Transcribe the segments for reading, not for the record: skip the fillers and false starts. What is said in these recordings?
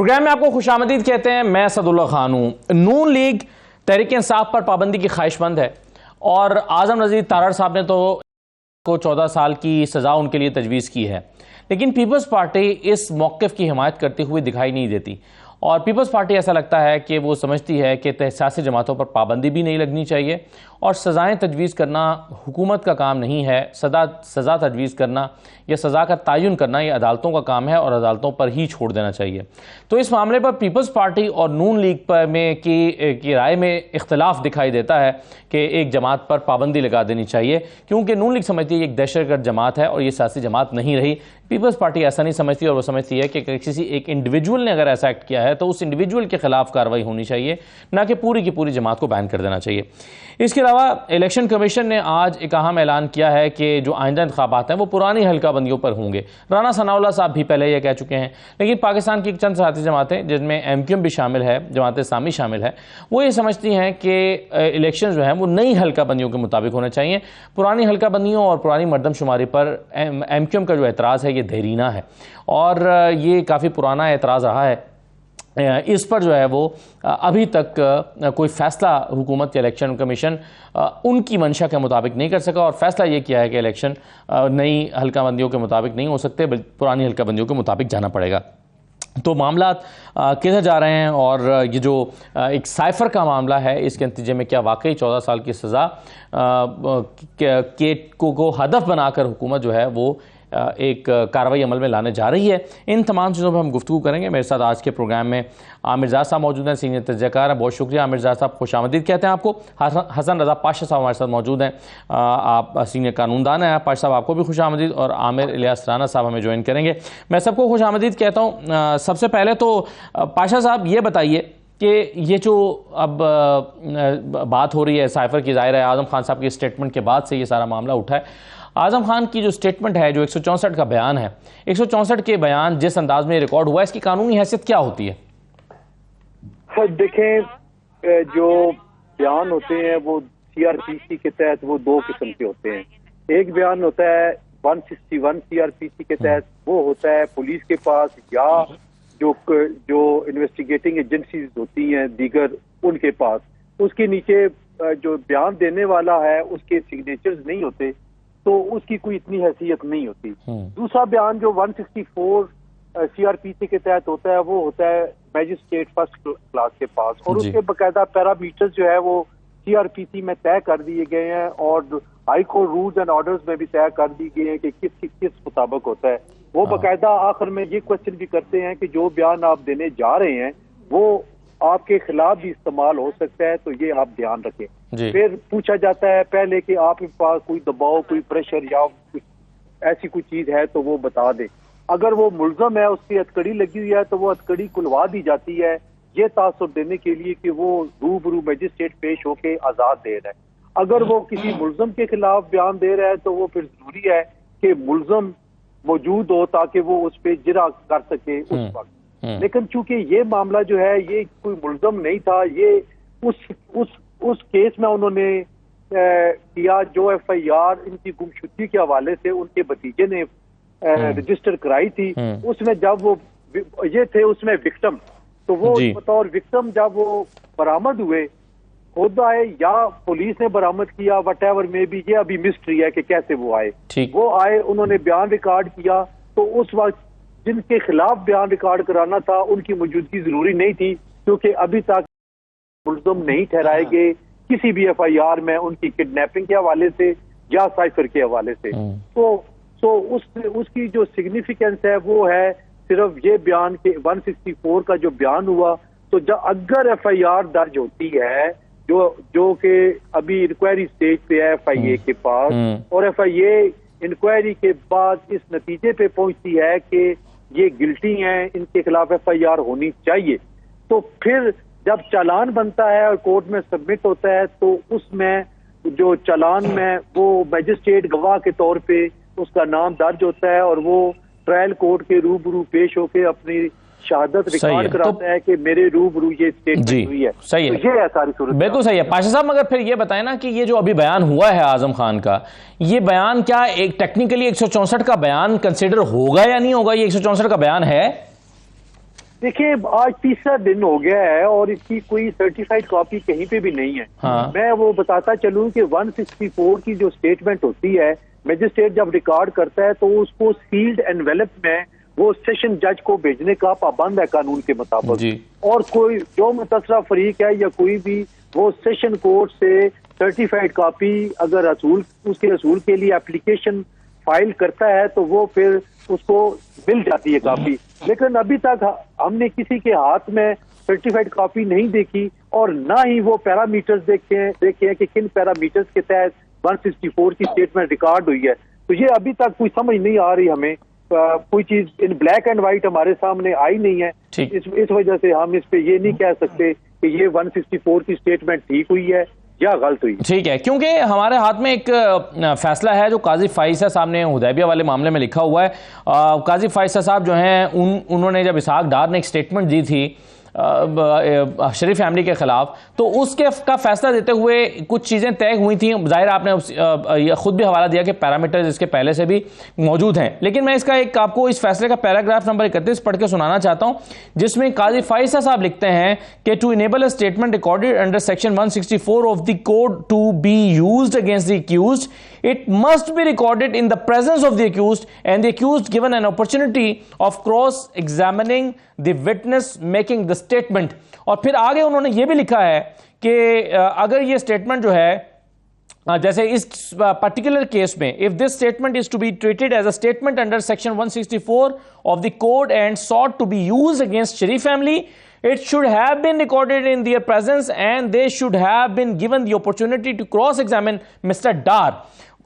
Programme में आपको खुशामदीद कहते हैं। मैं सदुल्ला खान हूं। नून लीग तहरीक इंसाफ पर पाबंदी की ख्वाहिशमंद है और आजम नज़ीर तारड़ साहब ने तो को 14 साल की सज़ा उनके लिए तजवीज़ की है, लेकिन पीपल्स पार्टी इस मौक़िफ़ की हिमायत करते हुए दिखाई नहीं देती और पीपल्स पार्टी ऐसा लगता है कि वो समझती है कि सियासी जमातों पर पाबंदी भी नहीं लगनी चाहिए और सज़ाएँ तजवीज़ करना हुकूमत का काम नहीं है। सज़ा तजवीज़ करना या सज़ा का तयन करना ये अदालतों का काम है और अदालतों पर ही छोड़ देना चाहिए। तो इस मामले पर पीपल्स पार्टी और नून लीग पर में की राय में इख्तलाफ दिखाई देता है कि एक जमात पर पाबंदी लगा देनी चाहिए, क्योंकि नून लीग समझती है एक दहशतगर्द जमात है और ये सियासी जमात नहीं रही। पीपल्स पार्टी ऐसा नहीं समझती और वो समझती है कि किसी एक इंडिविजुअल ने अगर ऐसा एक्ट किया है तो उस इंडिविजुअल के खिलाफ कार्रवाई होनी चाहिए, ना कि पूरी की पूरी जमात को बैन कर देना चाहिए। इसके अलावा इलेक्शन कमीशन ने आज एक अहम ऐलान किया है कि जो आइंदा इंतखाबात हैं वो पुरानी हल्का बंदियों पर होंगे। राना सनाउल्लाह साहब भी पहले ये कह चुके हैं, लेकिन पाकिस्तान की चंद सियासी जमातें जिनमें MQM भी शामिल है, जमात इस्लामी शामिल है, वो ये समझती हैं कि इलेक्शन जो है वो नई हल्का बंदियों के मुताबिक होने चाहिए। पुरानी हल्का बंदियों और पुरानी मरदमशुमारी पर MQM का जो एतराज़ है ये देरीना है और ये काफ़ी पुराना एतराज़ रहा है। इस पर जो है वो अभी तक कोई फ़ैसला हुकूमत या इलेक्शन कमीशन उनकी मंशा के मुताबिक नहीं कर सका और फ़ैसला ये किया है कि इलेक्शन नई हल्का बंदियों के मुताबिक नहीं हो सकते, पुरानी हल्का बंदियों के मुताबिक जाना पड़ेगा। तो मामला किधर जा रहे हैं और ये जो एक साइफ़र का मामला है इसके नतीजे में क्या वाकई 14 साल की सज़ा को हदफ बनाकर हुकूमत जो है वो एक कार्रवाई अमल में लाने जा रही है। इन तमाम चीज़ों पर हम गुफ्तगू करेंगे। मेरे साथ आज के प्रोग्राम में आमिर ज़ाद साहब मौजूद हैं, सीनियर तजज़ियाकार हैं। बहुत शुक्रिया आमिर ज़ाद साहब, खुशामदीद कहते हैं आपको। हसन रज़ा पाशा साहब हमारे साथ मौजूद हैं, आप सीनियर कानूनदान हैं। पाशा साहब आपको भी खुशामदीद और आमिर इलियास राना साहब हमें ज्वाइन करेंगे। मैं सबको खुशामदीद कहता हूँ। सबसे पहले तो पाशा साहब ये बताइए कि ये जो अब बात हो रही है साइफ़र की, ज़ाहिर है आज़म खान साहब की स्टेटमेंट के बाद से ये सारा मामला उठा है। आज़म खान की जो स्टेटमेंट है, जो 164 का बयान है, 164 के बयान जिस अंदाज में रिकॉर्ड हुआ है, इसकी कानूनी हैसियत क्या होती है? देखें, जो बयान होते हैं वो CRPC के तहत वो दो किस्म के होते हैं। एक बयान होता है 161 CRPC के तहत, वो होता है पुलिस के पास या जो इन्वेस्टिगेटिंग एजेंसीज होती हैं दीगर उनके पास। उसके नीचे जो बयान देने वाला है उसके सिग्नेचर्स नहीं होते, तो उसकी कोई इतनी हैसियत नहीं होती। दूसरा बयान जो 164 CRPC के तहत होता है वो होता है मैजिस्ट्रेट फर्स्ट क्लास के पास और उसके बकायदा पैरामीटर्स जो है वो CRPC में तय कर दिए गए हैं और high court rules and orders में भी तय कर दिए गए हैं कि किस मुताबिक होता है। वो बकायदा आखिर में ये क्वेश्चन भी करते हैं कि जो बयान आप देने जा रहे हैं वो आपके खिलाफ भी इस्तेमाल हो सकता है, तो ये आप ध्यान रखें। फिर पूछा जाता है पहले कि आपके पास कोई दबाव, कोई प्रेशर या ऐसी कोई चीज है तो वो बता दे। अगर वो मुल्जम है, उसकी हथकड़ी लगी हुई है, तो वो हथकड़ी खुलवा दी जाती है ये तासुर देने के लिए कि वो रूबरू मजिस्ट्रेट पेश होके आजाद दे रहा है। अगर वो किसी मुल्जम के खिलाफ बयान दे रहा है तो वो फिर जरूरी है कि मुल्जम मौजूद हो ताकि वो उस पर जिरा कर सके उस वक्त। लेकिन चूंकि ये मामला जो है ये कोई मुल्जम नहीं था, ये उस केस में उन्होंने किया जो FIR इनकी गुमशुदगी के हवाले से उनके भतीजे ने रजिस्टर कराई थी। उसमें जब वो ये थे उसमें विक्टिम, तो वो बतौर विक्टिम जब वो बरामद हुए, खुद आए या पुलिस ने बरामद किया, वटेवर में भी, ये अभी मिस्ट्री है कि कैसे वो आए। वो आए, उन्होंने बयान रिकॉर्ड किया, तो उस वक्त जिनके खिलाफ बयान रिकॉर्ड कराना था उनकी मौजूदगी जरूरी नहीं थी, क्योंकि अभी तक मुल्ज़िम नहीं ठहराए गए किसी भी FIR में उनकी किडनैपिंग के हवाले से या साइफर के हवाले से। तो उसकी जो सिग्निफिकेंस है वो है सिर्फ ये बयान के 164 का जो बयान हुआ, तो अगर FIR दर्ज होती है जो कि अभी इंक्वायरी स्टेज पे है FIA के पास, और FIA इंक्वायरी के बाद इस नतीजे पे पहुंचती है कि ये गिल्टी हैं, इनके खिलाफ FIR होनी चाहिए, तो फिर जब चालान बनता है और कोर्ट में सबमिट होता है तो उसमें जो चालान में वो मजिस्ट्रेट गवाह के तौर पे उसका नाम दर्ज होता है और वो ट्रायल कोर्ट के रूबरू पेश होके अपनी शहादत रिकॉर्ड कराता है कि मेरे रूबरू ये स्टेटमेंट हुई है। सही है, तो ये है सारी सूरत। बिल्कुल सही है। पाशा साहब, मगर फिर ये बताएं ना कि ये जो अभी बयान हुआ है आजम खान का, ये बयान क्या एक टेक्निकली 164 का बयान कंसिडर होगा या नहीं होगा? ये 164 का बयान है? देखिए आज तीसरा दिन हो गया है और इसकी कोई सर्टिफाइड कॉपी कहीं पे भी नहीं है। हाँ। मैं वो बताता चलूं कि 164 की जो स्टेटमेंट होती है, मजिस्ट्रेट जब रिकॉर्ड करता है तो उसको सील्ड एनवेलप में वो सेशन जज को भेजने का पाबंद है कानून के मुताबिक। और कोई जो मुतसरा फरीक है या कोई भी वो सेशन कोर्ट से सर्टिफाइड कॉपी अगर उसके रसूल के लिए एप्लीकेशन फाइल करता है तो वो फिर उसको मिल जाती है कॉपी। लेकिन अभी तक हमने किसी के हाथ में सर्टिफाइड कॉपी नहीं देखी और ना ही वो पैरामीटर्स देखे हैं कि किन पैरामीटर्स के तहत 164 की स्टेटमेंट रिकॉर्ड हुई है। तो ये अभी तक कोई समझ नहीं आ रही हमें, कोई चीज इन ब्लैक एंड व्हाइट हमारे सामने आई नहीं है। इस वजह से हम इस पे ये नहीं कह सकते कि ये 164 की स्टेटमेंट ठीक हुई है या गलत हुई। ठीक है, क्योंकि हमारे हाथ में एक फैसला है जो काजी फाइसा साहब ने हुदैबिया वाले मामले में लिखा हुआ है। काजी फाइसा साहब जो हैं उन्होंने जब इसहाक डार ने एक स्टेटमेंट दी थी शरीफ फैमिली के खिलाफ, तो उसके का फैसला देते हुए कुछ चीज़ें तय हुई थी। जाहिर आपने खुद भी हवाला दिया कि पैरामीटर्स इसके पहले से भी मौजूद हैं, लेकिन मैं इसका एक आपको इस फैसले का पैराग्राफ नंबर 31 पढ़ के सुनाना चाहता हूं, जिसमें काजी फाइसा साहब लिखते हैं कि to enable a statement recorded under section 164 of the code to be used against the accused, it must be recorded in the presence of the accused and the accused given an opportunity of cross examining the witness making the statement। और फिर आगे उन्होंने ये भी लिखा है कि अगर ये स्टेटमेंट जो है जैसे इस पर्टिकुलर केस में, if this statement is to be treated as a statement under section 164 of the code and sought to be used against Sharif family, it should have been recorded in their presence and they should have been given the opportunity to cross examine Mr. Dar।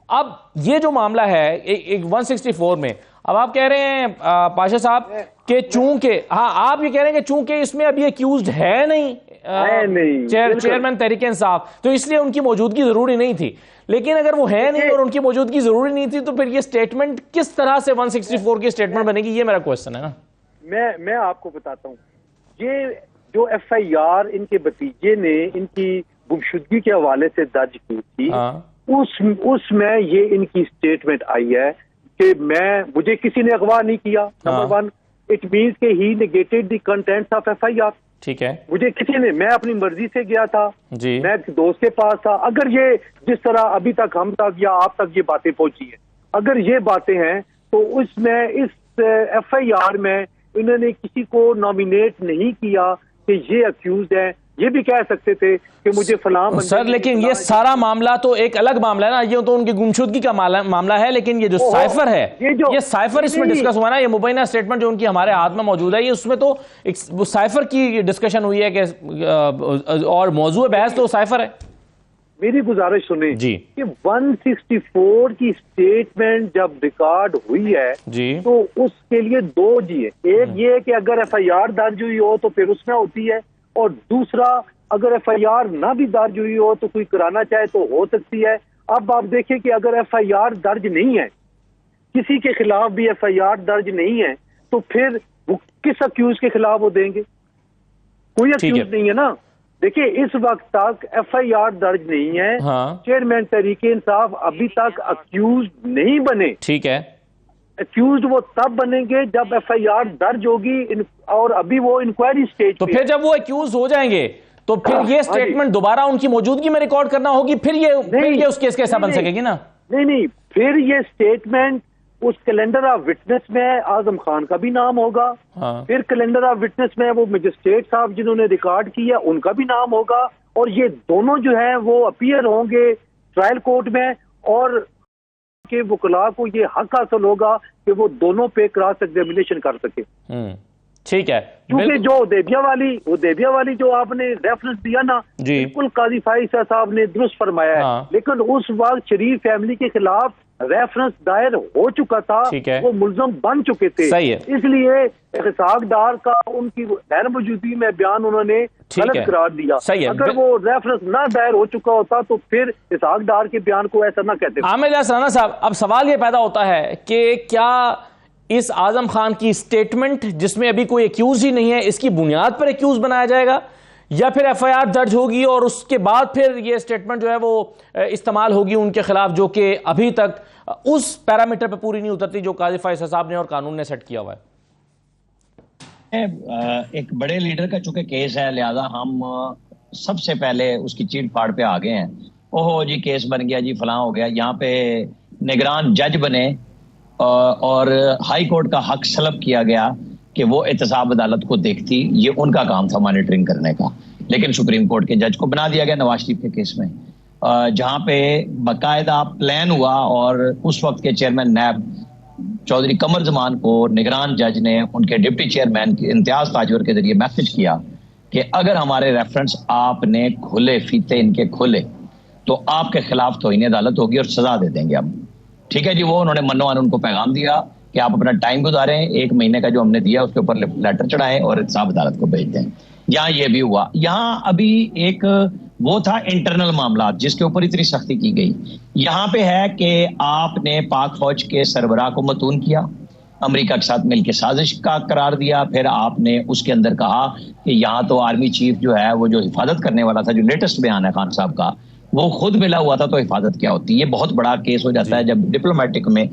अब ये जो मामला है एक 164 में, अब आप कह रहे हैं पाशा साहब कि चूंकि आप ये कह रहे हैं कि चूंकि इसमें अभी एक्यूज्ड है नहीं चेयरमैन तहरीक इंसाफ, तो इसलिए उनकी मौजूदगी जरूरी नहीं थी। लेकिन अगर वो है नहीं और उनकी मौजूदगी जरूरी नहीं थी तो फिर ये स्टेटमेंट किस तरह से 164 की स्टेटमेंट बनेगी, ये मेरा क्वेश्चन है ना। मैं आपको बताता हूँ, ये जो FIR इनके भतीजे ने इनकी गुमशुदगी के हवाले से दर्ज की थी, उसमें ये इनकी स्टेटमेंट आई है कि मुझे किसी ने अगवा नहीं किया। नंबर 1, इट मीन्स के he negated the contents of FIR। ठीक है, मुझे किसी ने, मैं अपनी मर्जी से गया था जी, मैं दोस्त के पास था। अगर ये जिस तरह अभी तक हम तक या आप तक ये बातें पहुंची है, अगर ये बातें हैं तो उसमें इस FIR में इन्होंने किसी को नॉमिनेट नहीं किया कि ये अक्यूज है। ये भी कह सकते थे कि मुझे फलां सर, लेकिन ये सारा मामला तो एक अलग मामला है ना, ये तो उनकी गुमशुदगी का मामला है। लेकिन ये जो साइफर है, ये साइफर इसमें डिस्कस हुआ ना, ये मुबैना स्टेटमेंट जो उनकी हमारे हाथ में मौजूद है, ये उसमें तो एक साइफर की डिस्कशन हुई है कि और मौजूद बहस तो साइफर है। मेरी गुजारिश सुने जी कि 164 की स्टेटमेंट जब रिकॉर्ड हुई है जी, तो उसके लिए दो जी है। एक ये है कि अगर FIR दर्ज हुई हो तो फिर उसमें होती है, और दूसरा अगर FIR ना भी दर्ज हुई हो तो कोई कराना चाहे तो हो सकती है। अब आप देखें कि अगर FIR दर्ज नहीं है, किसी के खिलाफ भी FIR दर्ज नहीं है, तो फिर वो किस अक्यूज के खिलाफ वो देंगे? कोई अक्यूज नहीं है ना। देखिए इस वक्त तक FIR दर्ज नहीं है। चेयरमैन तहरीक इंसाफ अभी तक अक्यूज नहीं बने। ठीक है, अक्यूज वो तब बनेंगे जब FIR दर्ज होगी और अभी वो इंक्वायरी स्टेज। तो फिर जब वो अक्यूज हो जाएंगे तो फिर ये स्टेटमेंट दोबारा उनकी मौजूदगी में रिकॉर्ड करना होगी, फिर ये उस केस के हिस्सा बन सकेगी ना। नहीं, फिर ये स्टेटमेंट उस कैलेंडर ऑफ विटनेस में आजम खान का भी नाम होगा। फिर कैलेंडर ऑफ विटनेस में वो मजिस्ट्रेट साहब जिन्होंने रिकॉर्ड किया उनका भी नाम होगा, और ये दोनों जो है वो अपीयर होंगे ट्रायल कोर्ट में, और के वकला को ये हक हासिल होगा कि वो दोनों पे क्रॉस एग्जामिनेशन कर सके। ठीक है, क्योंकि जो देबिया वाली जो आपने रेफरेंस दिया ना, बिल्कुल काजी फाइसा साहब ने दुरुस्त फरमाया है। लेकिन उस वक्त शरीफ फैमिली के खिलाफ रेफरेंस दायर हो चुका था, वो मुल्जम बन चुके थे। सही है, इसलिए इसहाक डार का उनकी गैर मौजूदगी में बयान उन्होंने गलत करार दिया। अगर वो रेफरेंस ना दायर हो चुका होता तो फिर इसहाक डार के बयान को ऐसा ना कहते। आमिर राना साहब, अब सवाल ये पैदा होता है कि क्या इस आजम खान की स्टेटमेंट, जिसमें अभी कोई एक्यूज ही नहीं है, इसकी बुनियाद पर एक्यूज बनाया जाएगा, या फिर FIR दर्ज होगी और उसके बाद फिर ये स्टेटमेंट जो है वो इस्तेमाल होगी उनके खिलाफ, जो कि अभी तक उस पैरामीटर पर पूरी नहीं उतरती जो काजी फाइसा साहब ने और कानून ने सेट किया हुआ है। एक बड़े लीडर का चूंकि केस है, लिहाजा हम सबसे पहले उसकी चीट फाड़ पे आ गए हैं। ओहो जी केस बन गया जी, फलां हो गया। यहाँ पे निगरान जज बने और हाई कोर्ट का हक सलब किया गया कि वो एहतसाब अदालत को देखती, ये उनका काम था मॉनिटरिंग करने का। लेकिन सुप्रीम कोर्ट के जज को बना दिया गया नवाज शरीफ के केस में, जहां पे बाकायदा प्लान हुआ और उस वक्त के चेयरमैन नैब चौधरी कमर जमान को निगरान जज ने उनके डिप्टी चेयरमैन इम्तियाज ताजवर के जरिए मैसेज किया कि अगर हमारे रेफरेंस आपने खोले, फीते इनके खोले, तो आपके खिलाफ तौहीन अदालत होगी और सजा दे देंगे हम। ठीक है जी, वो उन्होंने मनोमान उनको पैगाम दिया कि आप अपना टाइम गुजारें, 1 महीने का जो हमने दिया उसके ऊपर लेटर चढ़ाएं और एहतसाब अदालत को भेज दें। यहाँ ये भी हुआ। यहाँ अभी एक वो था इंटरनल मामला जिसके ऊपर इतनी सख्ती की गई। यहाँ पे है कि आपने पाक फौज के सरबराह को मतून किया, अमेरिका के साथ मिलकर साजिश का करार दिया, फिर आपने उसके अंदर कहा कि यहाँ तो आर्मी चीफ जो है वो जो हिफाजत करने वाला था, जो लेटेस्ट बयान है खान साहब का, वो खुद मिला हुआ था, तो हिफाजत क्या होती है। ये बहुत बड़ा केस हो जाता है जब डिप्लोमेटिक में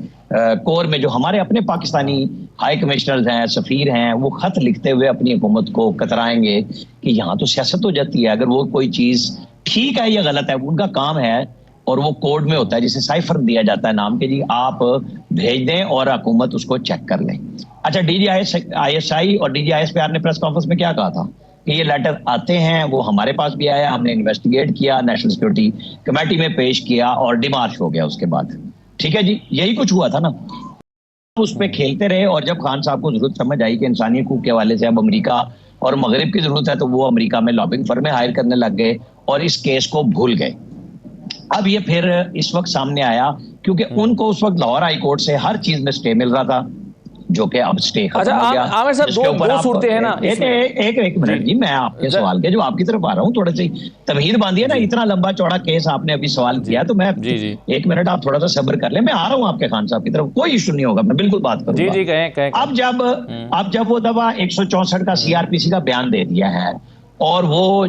कोर में जो हमारे अपने पाकिस्तानी हाई कमिश्नर्स हैं, सफीर हैं, वो खत लिखते हुए अपनी हुकूमत को कतराएंगे कि यहाँ तो सियासत हो जाती है। अगर वो कोई चीज ठीक है या गलत है, उनका काम है और वो कोड में होता है, जिसे साइफर दिया जाता है नाम के, जी आप भेज दें और हुकूमत उसको चेक कर ले। अच्छा, DGISI और DGISPR ने प्रेस कॉन्फ्रेंस में क्या कहा था कि ये लेटर आते हैं, वो हमारे पास भी आया, हमने इन्वेस्टिगेट किया, नेशनल सिक्योरिटी कमेटी में पेश किया और डिमार्च हो गया उसके बाद। ठीक है जी, यही कुछ हुआ था ना। उस पर खेलते रहे और जब खान साहब को जरूरत समझ आई कि इंसानी हकूक के हवाले से अब अमेरिका और मगरिब की जरूरत है, तो वो अमेरिका में लॉबिंग फर्में हायर करने लग गए और इस केस को भूल गए। अब ये फिर इस वक्त सामने आया क्योंकि उनको उस वक्त लाहौर हाई कोर्ट से हर चीज में स्टे मिल रहा था, जो कि अब स्टे खत्म हो गया। आमिर साहब, दो सूरतें हैं ना। एक मिनट जी, मैं आपके सवाल के जो आपकी तरफ आ रहा हूँ, थोड़ी सी तमहीद बांधिए ना। इतना लंबा चौड़ा केस आपने अभी सवाल किया, तो मैं 1 मिनट आप थोड़ा सा सब्र कर ले, मैं आ रहा हूँ आपके खान साहब की तरफ, कोई इशू नहीं होगा, मैं बिल्कुल बात करूंगा। जी कहें। अब जब वो दफा 164 का CRPC का बयान दे दिया है और वो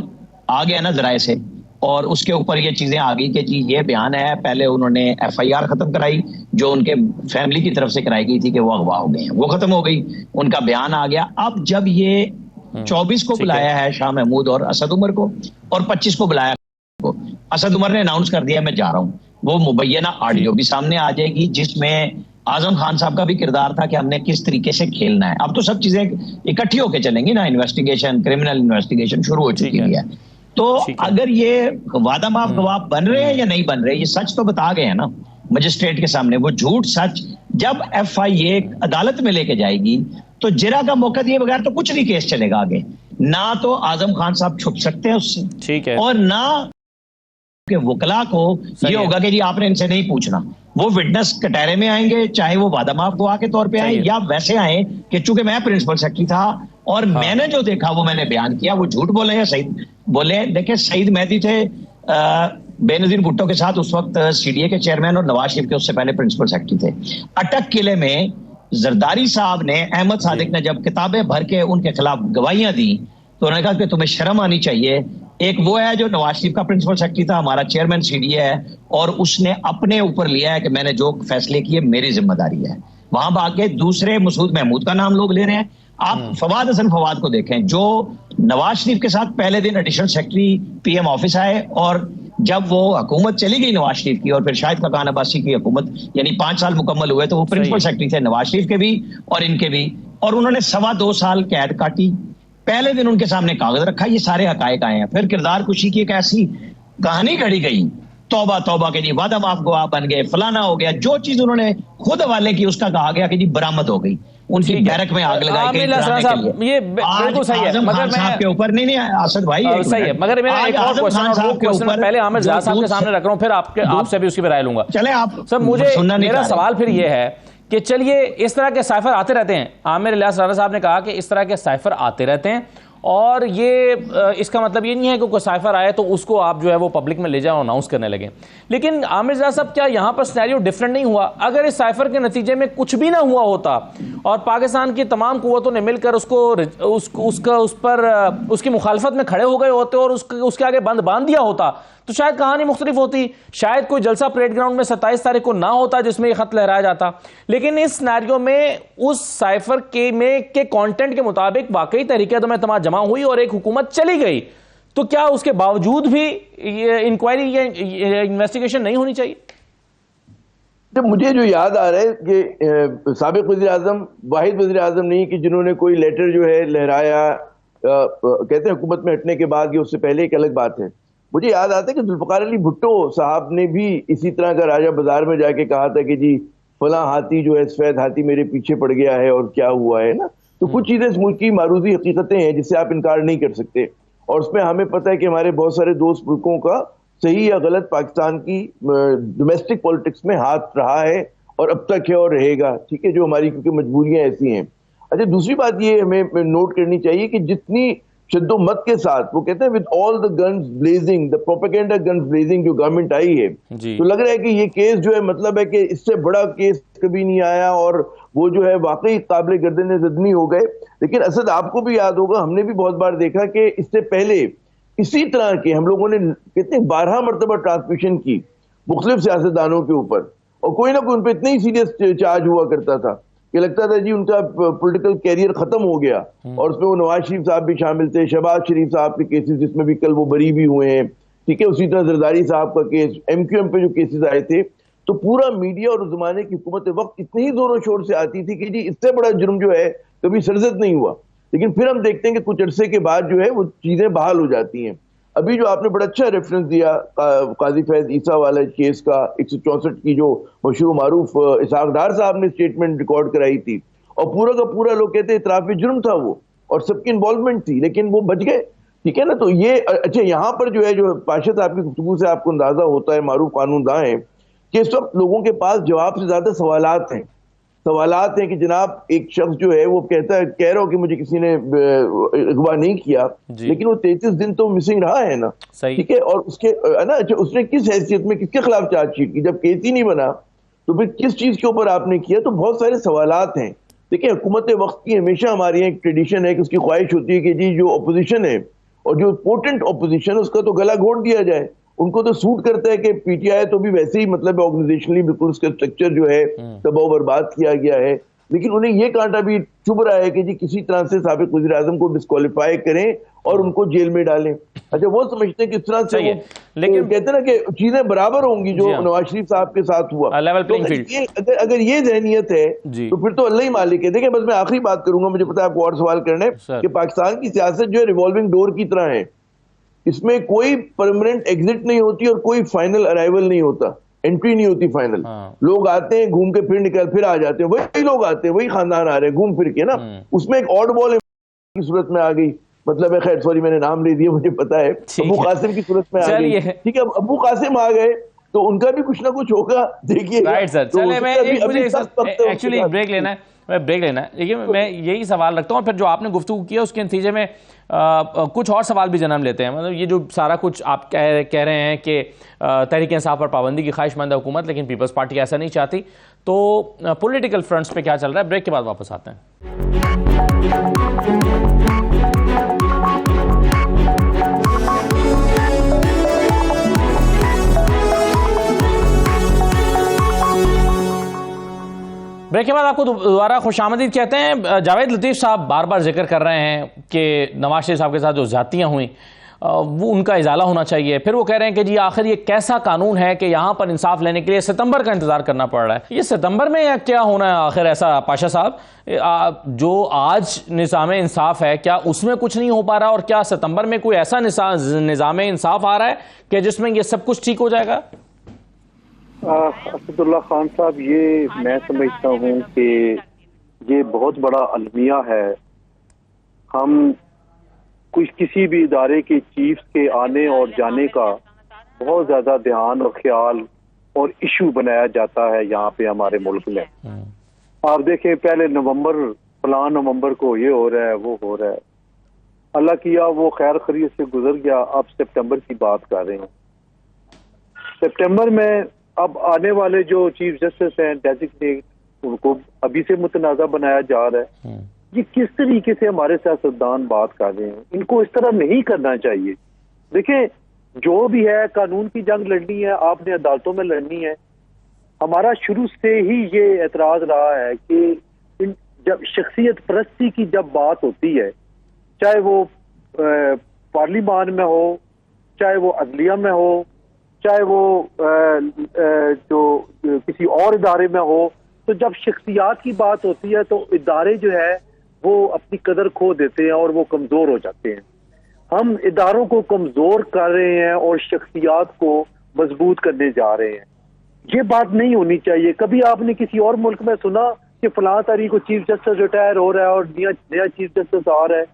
आ गया ना जराए से, और उसके ऊपर ये चीजें आ गई कि जी ये बयान है, पहले उन्होंने FIR खत्म कराई जो उनके फैमिली की तरफ से कराई गई थी कि वो अगवा हो गए हैं, वो खत्म हो गई, उनका बयान आ गया। अब जब ये 24 को बुलाया है शाह महमूद और असद उमर को, और 25 को बुलाया को, असद उमर ने अनाउंस कर दिया मैं जा रहा हूँ, वो मुबैना ऑडियो भी सामने आ जाएगी जिसमें आजम खान साहब का भी किरदार था कि हमने किस तरीके से खेलना है। अब तो सब चीजें इकट्ठी होकर चलेंगी ना, इन्वेस्टिगेशन, क्रिमिनल इन्वेस्टिगेशन शुरू हो चुकी है। तो अगर ये वादा माफ गवाह बन रहे हैं या नहीं बन रहे, ये सच तो बता गए हैं ना मजिस्ट्रेट के सामने। वो झूठ सच जब FIA अदालत में लेके जाएगी तो जिरा का मौका दिए बगैर तो कुछ नहीं केस चलेगा आगे। ना तो आजम खान साहब छुप सकते हैं उससे, ठीक है, और ना के वकला को ये होगा कि जी आपने इनसे नहीं पूछना। वो विटनेस कटहरे में आएंगे, चाहे वो वादा माफ गवाह के तौर पे आए या वैसे आए कि चूंकि मैं प्रिंसिपल सेक्रेटरी था और मैंने जो देखा वो मैंने बयान किया, वो झूठ बोले या सही बोले। देखिए, सईद मेहदी थे बेनजीर भुट्टो के साथ उस वक्त CDA के चेयरमैन और नवाज शरीफ के उससे पहले प्रिंसिपल सेक्रेटरी थे। अटक किले में जरदारी साहब ने, अहमद सादिक ने जब किताबें भर के उनके खिलाफ गवाहियां दी तो उन्होंने कहा कि तुम्हें शर्म आनी चाहिए। एक वो है जो नवाज शरीफ का प्रिंसिपल सेक्रेटरी था, हमारा चेयरमैन CDA है, और उसने अपने ऊपर लिया है कि मैंने जो फैसले किए मेरी जिम्मेदारी है। वहां आके दूसरे मसूद महमूद का नाम लोग ले रहे हैं। आप फवाद हसन फवाद को देखें, जो नवाज शरीफ के साथ पहले दिन एडिशनल सेक्रेटरी PM ऑफिस आए, और जब वो हुकूमत चली गई नवाज शरीफ की और फिर शाहिद खान अब्बासी की हुकूमत, यानी 5 साल मुकम्मल हुए, तो वो प्रिंसिपल सेक्रेटरी थे नवाज शरीफ के भी और इनके भी, और उन्होंने 2.25 साल कैद काटी। पहले दिन उनके सामने कागज रखा, ये सारे हकायक आए हैं। फिर किरदार कुशी की एक ऐसी कहानी घड़ी गई, तौबा तौबा के जी वादा माफ गवाह बन गए, फलाना हो गया। जो चीज उन्होंने खुद हवाले की उसका कहा गया कि जी बरामद हो गई, उनकी बैरक में आग लगाई गई। ये बिल्कुल सही है, मगर मैं के ऊपर नहीं असद भाई सही है, मगर मेरा एक और क्वेश्चन पहले आमिर ज़ाद साहब के सामने रख रहा हूं, फिर आपसे भी उसकी राय लूंगा। चले आप सर, मुझे मेरा सवाल फिर ये है कि चलिए इस तरह के साइफर आते रहते हैं। आमिर इलियास राणा साहब ने कहा कि इस तरह के साइफर आते रहते हैं और ये इसका मतलब ये नहीं है कि कोई साइफर आए तो उसको आप जो है वो पब्लिक में ले जाओ, अनाउंस करने लगे। लेकिन आमिर रज़ा साहब, क्या यहाँ पर सिनेरियो डिफरेंट नहीं हुआ? अगर इस साइफर के नतीजे में कुछ भी ना हुआ होता और पाकिस्तान की तमाम कुव्वतों ने मिलकर उसकी मुखालफत में खड़े हो गए होते और उसके आगे बंद बांध दिया होता, तो शायद कहानी मुख्तलिफ होती। शायद कोई जलसा परेड ग्राउंड में 27 तारीख को ना होता जिसमें ये खत लहराया जाता। लेकिन इस सिनेरियो में उस साइफर के कंटेंट के मुताबिक वाकई तहरीक-ए-दम एतमाद जमा हुई और एक हुकूमत चली गई, तो क्या उसके बावजूद भी ये इंक्वायरी या इन्वेस्टिगेशन नहीं होनी चाहिए? जब मुझे जो याद आ रहा है कि साबिक वज़ीर आज़म वाहिद वज़ीर आज़म नहीं कि जिन्होंने कोई लेटर जो है लहराया, कहते हैं हुकूमत में हटने के बाद, या उससे पहले एक अलग बात है। मुझे याद आता है कि जुल्फ़िकार अली भुट्टो साहब ने भी इसी तरह का राजा बाजार में जाके कहा था कि जी फला हाथी जो है, सफेद हाथी मेरे पीछे पड़ गया है और क्या हुआ है ना। तो कुछ चीजें इस मुल्क की मारूजी हकीकतें हैं जिससे आप इनकार नहीं कर सकते, और उसमें हमें पता है कि हमारे बहुत सारे दोस्त मुल्कों का सही या गलत पाकिस्तान की डोमेस्टिक पॉलिटिक्स में हाथ रहा है और अब तक है और रहेगा, ठीक है, जो हमारी क्योंकि मजबूरियां ऐसी हैं। अच्छा, दूसरी बात ये हमें नोट करनी चाहिए कि जितनी शिद्दत के साथ वो कहते हैं with all the guns blazing, the propaganda guns blazing जो गवर्नमेंट आई है, तो लग रहा है कि ये केस जो है, मतलब है कि इससे बड़ा केस कभी नहीं आया और वो जो है वाकई काबिल गर्दन ज़दनी हो गए। लेकिन असद, आपको भी याद होगा, हमने भी बहुत बार देखा कि इससे पहले इसी तरह के हम लोगों ने कितने 12 मरतबा ट्रांसमिशन की मुख्तलिफ सियासतदानों के ऊपर, और कोई ना कोई उन पर इतना ही सीरियस चार्ज हुआ करता था कि लगता था जी उनका पॉलिटिकल कैरियर खत्म हो गया। और उसमें वो नवाज शरीफ साहब भी शामिल थे, शहबाज शरीफ साहब के केसेस जिसमें भी कल वो बरी भी हुए हैं, ठीक है, उसी तरह जरदारी साहब का केस, MQM पे जो केसेस आए थे, तो पूरा मीडिया और उस जमाने की हुकूमत वक्त इतनी ही जोरों शोर से आती थी कि जी इससे बड़ा जुर्म जो है कभी सरजद नहीं हुआ। लेकिन फिर हम देखते हैं कि कुछ अरसे के बाद जो है वो चीजें बहाल हो जाती हैं। अभी जो आपने बड़ा अच्छा रेफरेंस दिया काजी फैज ईसा वाला केस का, 164 की जो मशहूर मारूफ इसहाक डार साहब ने स्टेटमेंट रिकॉर्ड कराई थी, और पूरा का पूरा लोग कहते हैं इतराफी जुर्म था वो और सबकी इन्वॉल्वमेंट थी, लेकिन वो बच गए, ठीक है ना। तो ये अच्छा, यहाँ पर जो है, जो पाशा साहब की गुफ्तगू से आपको अंदाजा होता है, मारूफ कानूनदां है, कि इस वक्त लोगों के पास जवाब से ज्यादा सवालात हैं कि जनाब एक शख्स जो है वो कहता है, कह रहा हो कि मुझे किसी ने अगवा नहीं किया, लेकिन वो 33 दिन तो मिसिंग रहा है ना, ठीक है, और उसके ना, अच्छा, उसने किस हैसियत में किसके खिलाफ चार्जशीट की, जब केस ही नहीं बना तो फिर किस चीज के ऊपर आपने किया। तो बहुत सारे सवालात हैं। देखिए, हुकूमत वक्त की हमेशा हमारी एक ट्रेडिशन है कि उसकी ख्वाहिश होती है कि जी जो अपोजिशन है और जो पोटेंट अपोजिशन है उसका तो गला घोट दिया जाए। उनको तो सूट करता है कि PTI तो भी वैसे ही, मतलब ऑर्गेनाइजेशनली बिल्कुल उसका स्ट्रक्चर जो है तबाह बर्बाद किया गया है, लेकिन उन्हें यह कांटा भी चुभ रहा है कि जी किसी तरह से साबिक वज़ीर आज़म को डिस्क्वालीफाई करें और उनको जेल में डालें। अच्छा, वो समझते हैं कि इस तरह से वो, लेकिन कहते हैं ना कि चीजें बराबर होंगी जो नवाज शरीफ साहब के साथ हुआ, लेवल प्लेइंग फील्ड। अगर ये जहनियत है तो फिर तो अल्लाह ही मालिक है। देखिए, बस मैं आखिरी बात करूंगा, मुझे पता है आपको और सवाल करने, कि पाकिस्तान की सियासत जो है रिवॉल्विंग डोर की तरह है, इसमें कोई परमानेंट एग्जिट नहीं होती और कोई फाइनल अराइवल नहीं होता, एंट्री नहीं होती फाइनल। लोग आते हैं, घूम के फिर आ जाते हैं, वही लोग आते हैं, वही खानदान आ रहे हैं घूम फिर के ना। उसमें एक ऑड बॉल की सूरत में आ गई, मतलब है, खैर सॉरी मैंने नाम ले दिया, मुझे पता है, अबू कासिम की सूरत में आ गई, ठीक है, अबू कासिम आ गए तो उनका भी कुछ ना कुछ होगा, देखिए। राइट सर, चले मैं एक्चुअली ब्रेक लेना है, देखिए मैं यही सवाल रखता हूँ, फिर जो आपने गुफ्तगू किया उसके नतीजे में कुछ और सवाल भी जन्म लेते हैं। मतलब ये जो सारा कुछ आप कह रहे हैं कि तहरीक इंसाफ पर पाबंदी की ख्वाहिशमंद हुकूमत, लेकिन पीपल्स पार्टी ऐसा नहीं चाहती, तो पॉलिटिकल फ्रंट्स पे क्या चल रहा है? ब्रेक के बाद वापस आते हैं। ब्रेक के बाद आपको दोबारा खुशामदीद कहते हैं। जावेद लतीफ़ साहब बार बार जिक्र कर रहे हैं कि नवाज शरीफ साहब के साथ जो ज़्यादतियाँ हुई वो उनका इजाला होना चाहिए। फिर वो कह रहे हैं कि जी आखिर ये कैसा कानून है कि यहाँ पर इंसाफ लेने के लिए सितंबर का इंतजार करना पड़ रहा है। ये सितंबर में या क्या होना है आखिर ऐसा? पाशा साहब, जो आज निज़ाम इंसाफ है, क्या उसमें कुछ नहीं हो पा रहा, और क्या सितंबर में कोई ऐसा निज़ाम इंसाफ आ रहा है कि जिसमें ये सब कुछ ठीक हो जाएगा? असदुल्ला खान साहब, ये मैं समझता हूँ कि ये बहुत बड़ा अलमिया है। हम किसी भी इदारे के चीफ के आने और जाने का बहुत ज्यादा ध्यान और ख्याल और इशू बनाया जाता है यहाँ पे हमारे मुल्क में। आप देखें, पहले फलां नवंबर को ये हो रहा है, वो हो रहा है। अल्लाह किया वो खैर खैरियत से गुजर गया। अब सितंबर की बात कर रहे हैं। सितंबर में अब आने वाले जो चीफ जस्टिस हैं डेजिग्नेट, उनको अभी से मुतनाज़ा बनाया जा रहा है। ये किस तरीके से हमारे सियासतदान बात कर रहे हैं, इनको इस तरह नहीं करना चाहिए। देखें, जो भी है कानून की जंग लड़नी है, आपने अदालतों में लड़नी है। हमारा शुरू से ही ये एतराज रहा है कि जब शख्सियत परस्ती की जब बात होती है, चाहे वो पार्लिमान में हो, चाहे वो अदलिया में हो, चाहे वो जो किसी और इदारे में हो, तो जब शख्सियात की बात होती है तो इदारे जो है वो अपनी कदर खो देते हैं और वो कमजोर हो जाते हैं। हम इदारों को कमजोर कर रहे हैं और शख्सियात को मजबूत करने जा रहे हैं। ये बात नहीं होनी चाहिए। कभी आपने किसी और मुल्क में सुना कि फलां तारीख को चीफ जस्टिस रिटायर हो रहा है और नया चीफ जस्टिस आ रहा है?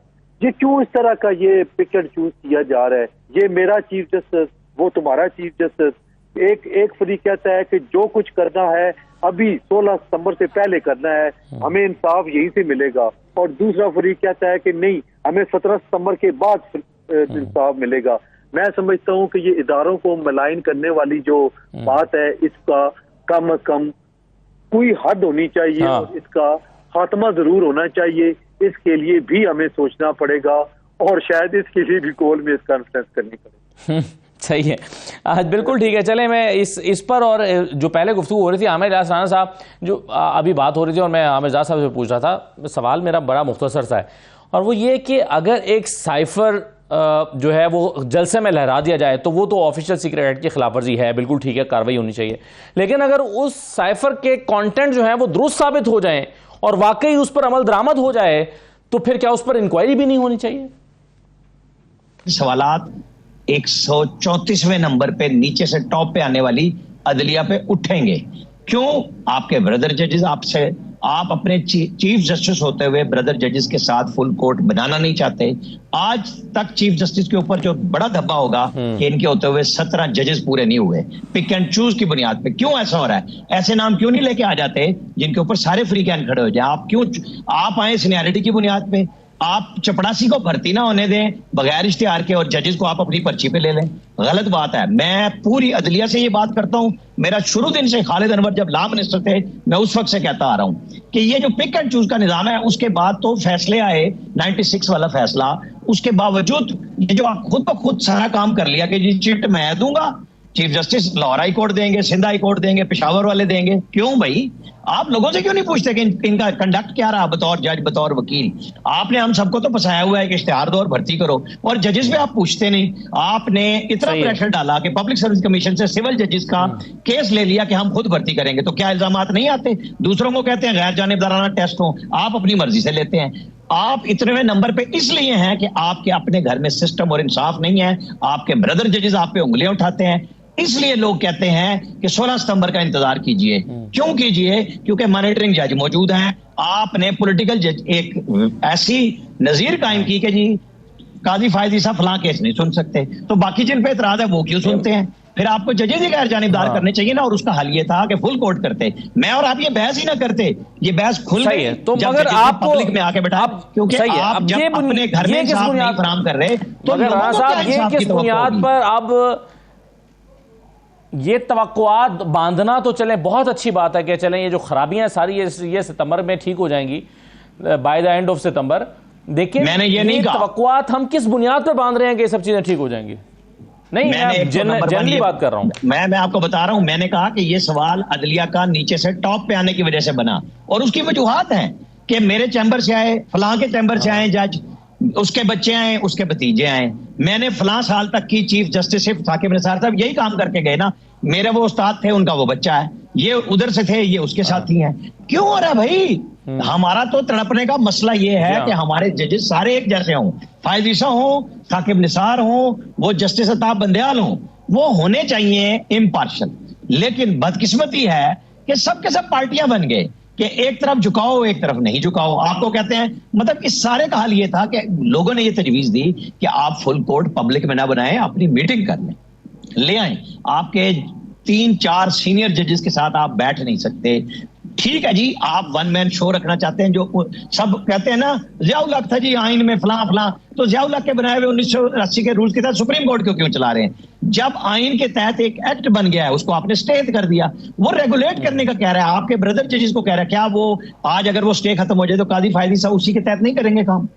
ये क्यों इस तरह का ये पिक एंड चूज किया जा रहा है? ये मेरा चीफ जस्टिस, वो तुम्हारा चीफ जस्टिस। एक फरीक कहता है कि जो कुछ करना है अभी 16 सितंबर से पहले करना है, हमें इंसाफ यहीं से मिलेगा, और दूसरा फरीक कहता है कि नहीं, हमें 17 सितंबर के बाद इंसाफ मिलेगा। मैं समझता हूं कि ये इदारों को मलाइन करने वाली जो बात है, इसका कम अज कम कोई हद होनी चाहिए और इसका खात्मा जरूर होना चाहिए। इसके लिए भी हमें सोचना पड़ेगा और शायद इसके लिए भी कॉल में इस कॉन्फ्रेंस करनी पड़ेगी। सही है, बिल्कुल ठीक है। चले मैं इस पर, और जो पहले गुफ्तगू हो रही थी आमिर इजाज राना साहब, जो अभी बात हो रही थी और मैं आमिर इजाज साहब से पूछ रहा था, सवाल मेरा बड़ा मुख्तसर सा है, और वो ये कि अगर एक साइफर जो है वो जलसे में लहरा दिया जाए तो वो तो ऑफिशियल सीक्रेट एक्ट की खिलाफ वर्जी है, बिल्कुल ठीक है, कार्रवाई होनी चाहिए। लेकिन अगर उस साइफर के कंटेंट जो है वो दुरुस्त साबित हो जाए और वाकई उस पर अमल दरामद हो जाए, तो फिर क्या उस पर इंक्वायरी भी नहीं होनी चाहिए? सवालात 134वें नंबर पे नीचे से टॉप पे आने वाली अदलिया पे उठेंगे। क्यों? आपके ब्रदर जजेस आप अपने चीफ जस्टिस होते हुए ब्रदर जजेस के साथ फुल कोर्ट बनाना नहीं चाहते। आज तक चीफ जस्टिस के ऊपर जो बड़ा धब्बा होगा कि इनके होते हुए 17 जजेस पूरे नहीं हुए, पिक एंड चूज की बुनियाद पे। क्यों ऐसा हो रहा है? ऐसे नाम क्यों नहीं लेके आ जाते जिनके ऊपर सारे फ्री कैन खड़े हो जाए? आप आए सीनियरिटी की बुनियाद पे, आप चपड़ासी को भर्ती ना होने दें बगैर इश्तिहार के और जजेस को आप अपनी पर्ची पे ले लें। गलत बात है। मैं पूरी अदलिया से ये बात करता हूं। मेरा शुरू दिन से खालिद अनवर जब लॉ मिनिस्टर थे, मैं उस वक्त से कहता आ रहा हूं कि ये जो पिक एंड चूज का निजाम है, उसके बाद तो फैसले आए 96 वाला फैसला, उसके बावजूद ये जो आप खुद ब खुद सारा काम कर लिया कि जी चिट मैं दूंगा, chief justice Lahore high court देंगे, सिंध हाई कोर्ट देंगे, पेशावर वाले देंगे। क्यों भाई? आप लोगों से क्यों नहीं पूछते कि इनका कंडक्ट क्या रहा बतौर जज, बतौर वकील? आपने हम सबको तो फंसाया हुआ है कि इश्तिहार दो और भर्ती करो, और जजेस पे आप पूछते नहीं। आपने इतना प्रेशर डाला कि पब्लिक सर्विस कमीशन से सिविल जजेस का केस ले लिया कि हम खुद भर्ती करेंगे। तो क्या इल्जामात नहीं आते? दूसरों को कहते हैं गैर जानिबदाराना टेस्ट हो, आप अपनी मर्जी से लेते हैं। आप इतने नंबर पे इसलिए हैं कि आपके अपने घर में सिस्टम और इंसाफ नहीं है। आपके ब्रदर जजेस आप पे उंगलियां उठाते हैं, इसलिए लोग कहते हैं कि 16 सितंबर का इंतजार कीजिए। क्यों कीजिए? क्योंकि मॉनिटरिंग जज मौजूद हैं। आपने पॉलिटिकल जज एक ऐसी नजीर कायम की कि जी काजी फायदी साहब फलां केस नहीं सुन सकते, तो बाकी जिन पे एतराज है वो क्यों सुनते हैं? फिर आपको जजेस ही गैर जानिबदार करने चाहिए ना। और उसका हल ये था कि फुल कोर्ट करते। मैं और आप ये बहस ही ना करते, ये बहस खुल गई तो मगर आप पब्लिक में आके बैठा, क्योंकि आप जब अपने घर में इंसाफ नहीं फराहम कर रहे तो राणा साहब ये किस बुनियाद पर अब ये तवक्कुआत बांधना? तो चलें, बहुत अच्छी बात है कि चलें ये जो खराबियां सारी ये सितंबर में ठीक हो जाएंगी, बाय द एंड ऑफ सितंबर। देखिए मैंने ये नहीं कहा तवक्कुआत हम किस बुनियाद पर बांध रहे हैं कि ये सब चीजें ठीक हो जाएंगी? नहीं, मैं जनरली बात कर रहा हूं। मैं आपको बता रहा हूं, मैंने कहा कि ये सवाल अदलिया का नीचे से टॉप पे आने की वजह से बना, और उसकी वजूहात हैं कि मेरे चैम्बर से आए, फलां के चैम्बर से आए जज, उसके बच्चे आए, उसके भतीजे आए। मैंने फलां साल तक की चीफ जस्टिस सिर्फ साकिब निसार साहब यही काम करके गए ना। मेरे वो उस्ताद थे, उनका वो बच्चा है, ये उधर से थे, ये उसके साथी हैं। क्यों हो रहा है भाई? हमारा तो तड़पने का मसला ये है कि हमारे जजेस सारे एक जैसे हों, फायद ईसा हो, साकिब निसार हो, वो जस्टिस अताब बंदयाल हो, वो होने चाहिए इम्पार्शल। लेकिन बदकिस्मती है कि सब के सब पार्टियां बन गए कि एक तरफ झुकाओ, एक तरफ नहीं झुकाओ। आपको कहते हैं, मतलब इस सारे का हल ये था कि लोगों ने ये तजवीज दी कि आप फुल कोर्ट पब्लिक में ना बनाएं, अपनी मीटिंग कर लें, ले आए। आपके 3-4 सीनियर जजेस के साथ आप बैठ नहीं सकते, ठीक है जी, आप वन मैन शो रखना चाहते हैं, जो सब कहते हैं ना ज़ियाउल हक था जी आइन में फलां फलां, तो ज़ियाउल हक के बनाए हुए 1980 के रूल्स के तहत सुप्रीम कोर्ट क्यों चला रहे हैं? जब आइन के तहत एक एक्ट बन गया है उसको आपने स्टे कर दिया, वो रेगुलेट करने का कह रहा है, आपके ब्रदर जजेस को कह रहा है, क्या वो आज अगर वो स्टे खत्म हो जाए तो काजी फायदी साहब उसी के तहत नहीं करेंगे काम?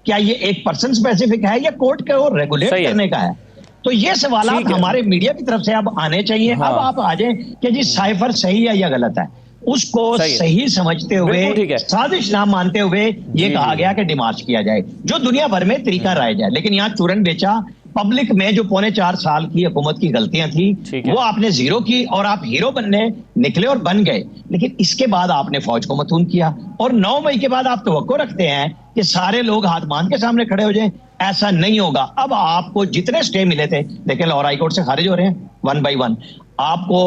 क्या ये एक पर्सन स्पेसिफिक है या कोर्ट के वो रेगुलेट करने का है? तो ये सवाल हमारे मीडिया की तरफ से अब आने चाहिए। अब आप आ जाए कि जी साइफर सही है या गलत है, उसको सही समझते हुए, साजिश ना मानते हुए ये कहा गया कि डिमार्च किया जाए, जो दुनिया भर में तरीका रहा जाए, लेकिन यहाँ चूरन बेचा पब्लिक में जो 4.25 साल की हुकूमत की गलतियां थी वो आपने जीरो की और आप हीरो बनने निकले और बन गए। लेकिन इसके बाद आपने फौज को मतून किया और 9 मई के बाद आप तवक्को रखते हैं कि सारे लोग हाथ बांध के सामने खड़े हो जाएं। ऐसा नहीं होगा। अब आपको जितने स्टे मिले थे, देखिए लाहौर हाई कोर्ट से खारिज हो रहे हैं 1 by 1, आपको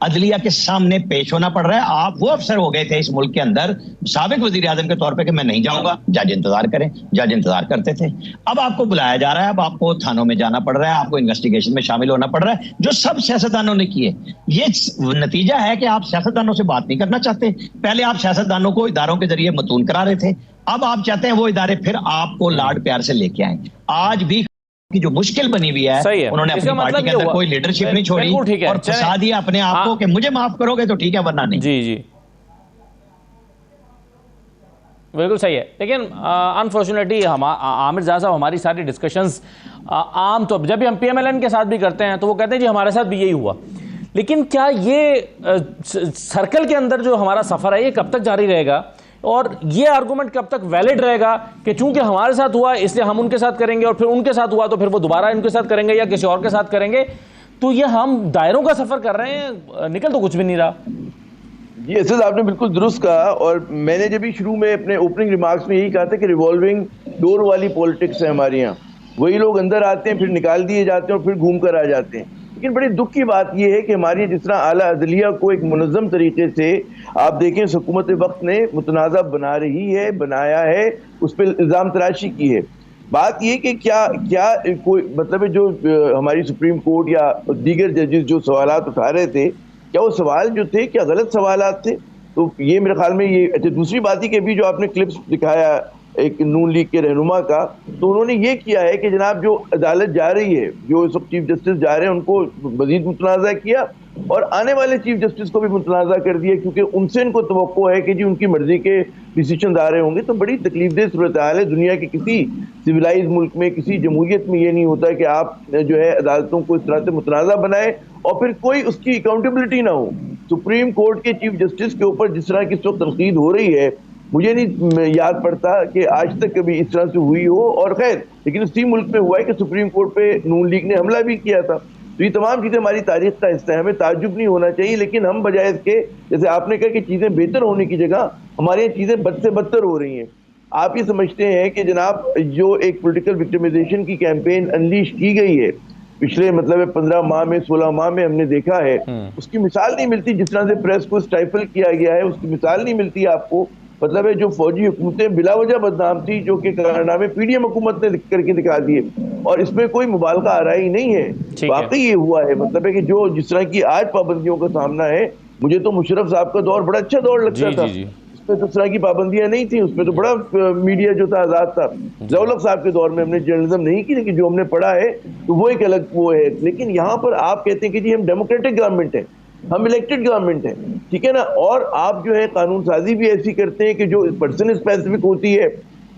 अदलिया के सामने पेश होना पड़ रहा है। आप वो अफसर हो गए थे इस मुल्क के अंदर साबिक वजीर आजम के तौर पे कि मैं नहीं जाऊंगा, जज इंतजार करें, जज इंतजार करते थे। अब आपको बुलाया जा रहा है, अब आपको थानों में जाना पड़ रहा है, आपको इन्वेस्टिगेशन में शामिल होना पड़ रहा है, जो सब सियासतदानों ने किए। ये नतीजा है कि आप सियासतदानों से बात नहीं करना चाहते। पहले आप सियासतदानों को इदारों के जरिए मतून करा रहे थे, अब आप चाहते हैं वो इदारे फिर आपको लाड प्यार से लेके आए। आज भी की जो मुश्किल बनी हुई है, उन्होंने अपनी पार्टी के अंदर कोई लीडरशिप नहीं छोड़ी और फंसा दिया अपने आप को कि मुझे माफ करोगे तो ठीक है वरना नहीं। जी जी बिल्कुल सही है। लेकिन अनफॉर्चुनेटली आमिर ज़ा साहब हमारी सारी डिस्कशंस आम तो जब भी हम PMLN के साथ भी करते हैं तो वो कहते हैं जी हमारे साथ भी यही हुआ। लेकिन क्या ये सर्कल के अंदर जो हमारा सफ़र है ये कब तक जारी रहेगा और ये आर्गूमेंट कब तक वैलिड रहेगा कि चूंकि हमारे साथ हुआ इसलिए हम उनके साथ करेंगे और फिर उनके साथ हुआ तो फिर वो दोबारा इनके साथ करेंगे या किसी और के साथ करेंगे? तो ये हम दायरों का सफ़र कर रहे हैं, निकल तो कुछ भी नहीं रहा। जी असद आपने बिल्कुल दुरुस्त कहा और मैंने जब भी शुरू में अपने ओपनिंग रिमार्क्स में यही कहा था कि रिवॉल्विंग डोर वाली पॉलिटिक्स है हमारे यहाँ। वही लोग अंदर आते हैं फिर निकाल दिए जाते हैं और फिर घूम कर आ जाते हैं। लेकिन बड़ी दुख की बात यह है कि हमारी जिस तरह आला अदलिया को एक मुनज़्ज़म तरीके से आप देखें हुकूमत वक्त ने मुतनाज़ा बना रही है, बनाया है, उस पर इल्ज़ाम तराशी की है। बात यह कि क्या कोई मतलब है जो हमारी सुप्रीम कोर्ट या दीगर जजेस जो सवालात उठा रहे थे, क्या वो सवाल जो थे क्या गलत सवालात थे? तो ये मेरे ख्याल में ये अच्छा। दूसरी बात ही कि अभी जो आपने क्लिप्स दिखाया एक नून लीग के रहनुमा का, तो उन्होंने ये किया है कि जनाब जो अदालत जा रही है, जो सब चीफ जस्टिस जा रहे हैं उनको मजीद मुतनाज़ा किया और आने वाले चीफ जस्टिस को भी मुतनाज़ा कर दिया क्योंकि उनसे इनको तवक्को है कि जी उनकी मर्जी के डिसीजन आ रहे होंगे। तो बड़ी तकलीफदेह सूरत हाल है। दुनिया के किसी सिविलाइज मुल्क में, किसी जमहूरियत में ये नहीं होता कि आप जो है अदालतों को इस तरह से मुतनाज़ा बनाए और फिर कोई उसकी अकाउंटेबिलिटी ना हो। सुप्रीम कोर्ट के चीफ जस्टिस के ऊपर जिस तरह की इस वक्त तनकीद हो रही है, मुझे नहीं याद पड़ता कि आज तक कभी इस तरह से हुई हो। और खैर लेकिन इसी मुल्क में हुआ है कि सुप्रीम कोर्ट पे नून लीग ने हमला भी किया था। तो ये तमाम चीज़ें हमारी तारीख का हिस्सा है, हमें ताज्जुब नहीं होना चाहिए। लेकिन हम बजाय इसके, जैसे आपने कहा कि चीज़ें बेहतर होने की जगह हमारे यहाँ चीज़ें बद से बदतर हो रही हैं। आप ये समझते हैं कि जनाब जो एक पोलिटिकल विक्टिमाइजेशन की कैंपेन अनलीश की गई है पिछले मतलब 15 माह में, 16 माह में हमने देखा है, उसकी मिसाल नहीं मिलती। जिस तरह से प्रेस को स्टाइफल किया गया है उसकी मिसाल नहीं मिलती आपको। मतलब है जो फौजी हुकूमतें बिला वजह बदनाम थी, जो कि कारनामे PDM हुकूमत ने करके दिखा दिए और इसमें कोई मुबालगा आ रहा ही नहीं है। वाकई ये हुआ है। मतलब है कि जो जिस तरह की आज पाबंदियों का सामना है, मुझे तो मुशर्रफ साहब का दौर बड़ा अच्छा दौर लगता था। उसमें तो इस तरह की पाबंदियां नहीं थी, उसमें तो बड़ा मीडिया जो था आजाद था। ज़ियाउल हक साहब के दौर में हमने जर्नलिज्म नहीं की, लेकिन जो हमने पढ़ा है तो वो एक अलग वो है। लेकिन यहाँ पर आप कहते हैं कि जी हम डेमोक्रेटिक गवर्नमेंट है, हम इलेक्टेड गवर्नमेंट है, ठीक है ना, और आप जो है कानून साजी भी ऐसी करते हैं कि जो पर्सन स्पेसिफिक होती है,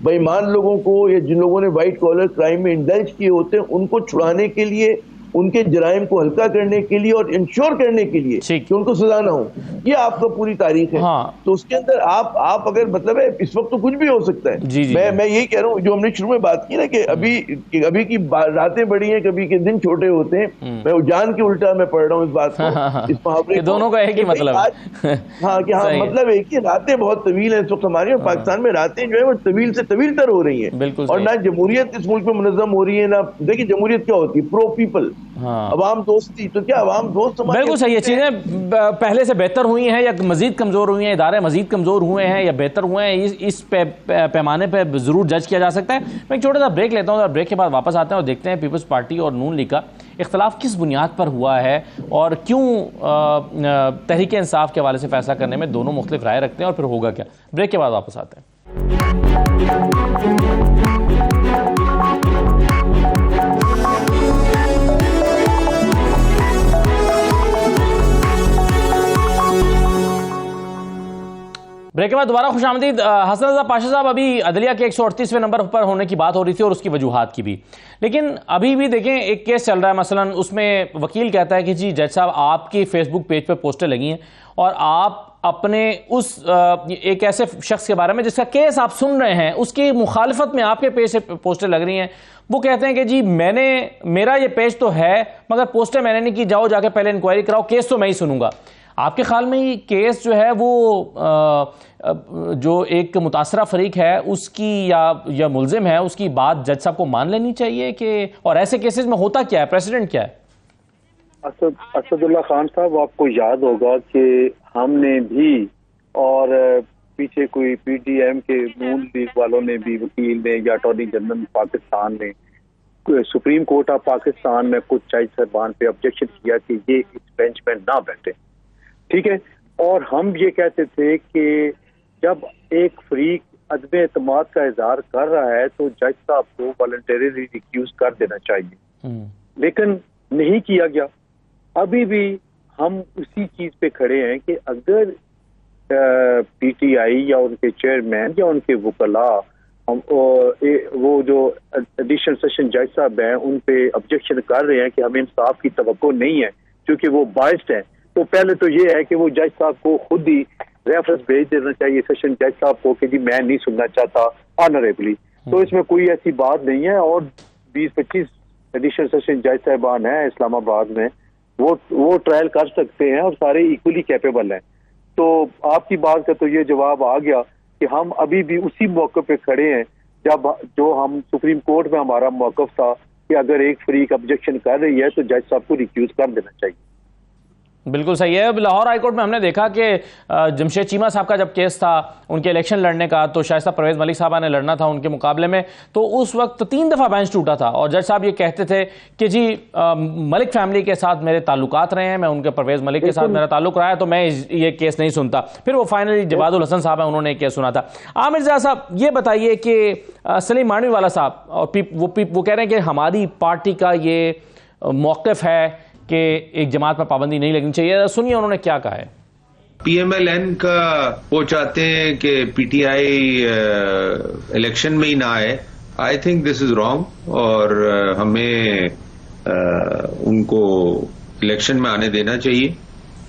बेईमान लोगों को या जिन लोगों ने वाइट कॉलर क्राइम में इंडल्ज किए होते हैं उनको छुड़ाने के लिए, उनके जराइम को हल्का करने के लिए और इंश्योर करने के लिए कि उनको सजा ना हो। ये आपका पूरी तारीख है। तो उसके अंदर आप अगर मतलब है इस वक्त तो कुछ भी हो सकता है। मैं यही कह रहा हूँ जो हमने शुरू में बात की ना कि अभी की रातें बड़ी हैं, कभी के दिन छोटे होते हैं। मैं जान के उल्टा मैं पढ़ रहा हूँ इस बात को, इस मुहावरे को। दोनों का एक ही मतलब है। हाँ कि हाँ मतलब एक ही रातें बहुत तवील है इस वक्त हमारी, और पाकिस्तान में रातें जो है वो तवील से तवील तर हो रही है। और ना जमहूरियत इस मुल्क में मुनज़्ज़म हो रही है ना। देखिए जमहूरियत क्या होती है? प्रो पीपल, अवाम दोस्ती। तो क्या अवाम दोस्त? बिल्कुल सही है। चीजें पहले से बेहतर हुई हैं या मजीद कमजोर हुई हैं, इदारे मजीद कमजोर हुए हैं या बेहतर हुए हैं, इस पैमाने पे जरूर जज किया जा सकता है। मैं एक छोटा सा ब्रेक लेता हूँ और ब्रेक के बाद वापस आते हैं और देखते हैं पीपल्स पार्टी और नून लीग का इख्तलाफ किस बुनियाद पर हुआ है और क्यों तहरीक इंसाफ के हवाले से फैसला करने में दोनों मुख्तलिफ राय रखते हैं और फिर होगा क्या? ब्रेक के बाद वापस आते हैं। ब्रेक के बाद दोबारा खुशामदीद। हसन रज़ा पाशा साहब, अभी अदलिया के 138वें नंबर पर होने की बात हो रही थी और उसकी वजूहात की भी, लेकिन अभी भी देखें एक केस चल रहा है। मसलन उसमें वकील कहता है कि जी जज साहब आपकी फेसबुक पेज पर पोस्टर लगी हैं और आप अपने उस एक ऐसे शख्स के बारे में जिसका केस आप सुन रहे हैं उसकी मुखालफत में आपके पेज से पोस्टर लग रही हैं। वो कहते हैं कि जी मेरा ये पेज तो है मगर पोस्टर मैंने नहीं की, जाओ जाके पहले इंक्वायरी कराओ, केस तो मैं ही सुनूंगा। आपके ख्याल में ये केस जो है वो जो एक मुतासरा फरीक है उसकी या मुल्जिम है उसकी बात जज साहब को मान लेनी चाहिए कि, और ऐसे केसेस में होता क्या है, प्रेसिडेंट क्या है? असदुल्ला खान साहब, आपको याद होगा कि हमने भी और पीछे कोई पीडीएम के नून लीग वालों ने भी, वकील ने या अटॉर्नी जनरल पाकिस्तान ने सुप्रीम कोर्ट ऑफ पाकिस्तान में कुछ जज साहबान पे ऑब्जेक्शन किया कि ये इस बेंच में ना बैठे, ठीक है। और हम ये कहते थे कि जब एक फरीक अदम एतमाद का इजहार कर रहा है तो जज साहब को वॉलंटरीली रिक्यूज कर देना चाहिए, लेकिन नहीं किया गया। अभी भी हम उसी चीज पे खड़े हैं कि अगर पीटीआई या उनके चेयरमैन या उनके वकला वो जो एडिशनल सेशन जज साहब हैं उन पे ऑब्जेक्शन कर रहे हैं कि हमें इंसाफ की तवक्को नहीं है क्योंकि वो बाइस्ड है, तो पहले तो ये है कि वो जज साहब को खुद ही रेफरेंस भेज देना चाहिए सेशन जज साहब को कि जी मैं नहीं सुनना चाहता ऑनरेबली। तो इसमें कोई ऐसी बात नहीं है। और 20-25 एडिशनल सेशन जज साहबान हैं इस्लामाबाद में, वो ट्रायल कर सकते हैं और सारे इक्वली कैपेबल हैं। तो आपकी बात का तो ये जवाब आ गया कि हम अभी भी उसी मौके पे खड़े हैं जब जो हम सुप्रीम कोर्ट में हमारा मौकफ था कि अगर एक फरीक ऑब्जेक्शन कर रही है तो जज साहब को रिक्यूज कर देना चाहिए। बिल्कुल सही है। लाहौर हाईकोर्ट में हमने देखा कि जमशेद चीमा साहब का जब केस था उनके इलेक्शन लड़ने का, तो शायद परवेज मलिक साहब ने लड़ना था उनके मुकाबले में, तो उस वक्त 3 दफ़ा बेंच टूटा था और जज साहब ये कहते थे कि जी मलिक फैमिली के साथ मेरे ताल्लुकात रहे हैं, मैं उनके परवेज मलिक के साथ मेरा ताल्लुक रहा है, तो मैं ये केस नहीं सुनता। फिर वो फाइनली जवादुल हसन साहब है, उन्होंने एक केस सुना था। आमिर रज़ा साहब, ये बताइए कि सलीम मांडवी वाला साहब और वो कह रहे हैं कि हमारी पार्टी का ये मौक़िफ़ है कि एक जमात पर पाबंदी नहीं लगनी चाहिए। सुनिए उन्होंने क्या कहा है। पीएमएलएन का वो चाहते हैं कि पीटीआई इलेक्शन में ही ना आए। I think this is wrong और हमें उनको इलेक्शन में आने देना चाहिए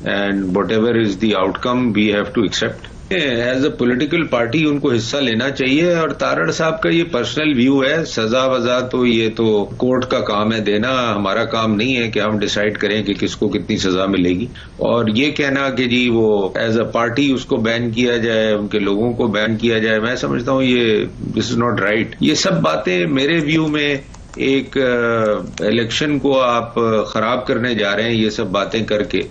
and whatever is the outcome we have to accept. As a political party उनको हिस्सा लेना चाहिए और तारड़ साहब का ये पर्सनल व्यू है। सजा वजा तो ये तो कोर्ट का काम है देना, हमारा काम नहीं है कि हम डिसाइड करें कि किसको कितनी सजा मिलेगी। और ये कहना कि जी वो एज अ पार्टी उसको बैन किया जाए, उनके लोगों को बैन किया जाए, मैं समझता हूँ ये दिस इज नॉट राइट। ये सब बातें मेरे व्यू में एक इलेक्शन को आप खराब करने जा रहे हैं ये सब बातें करके।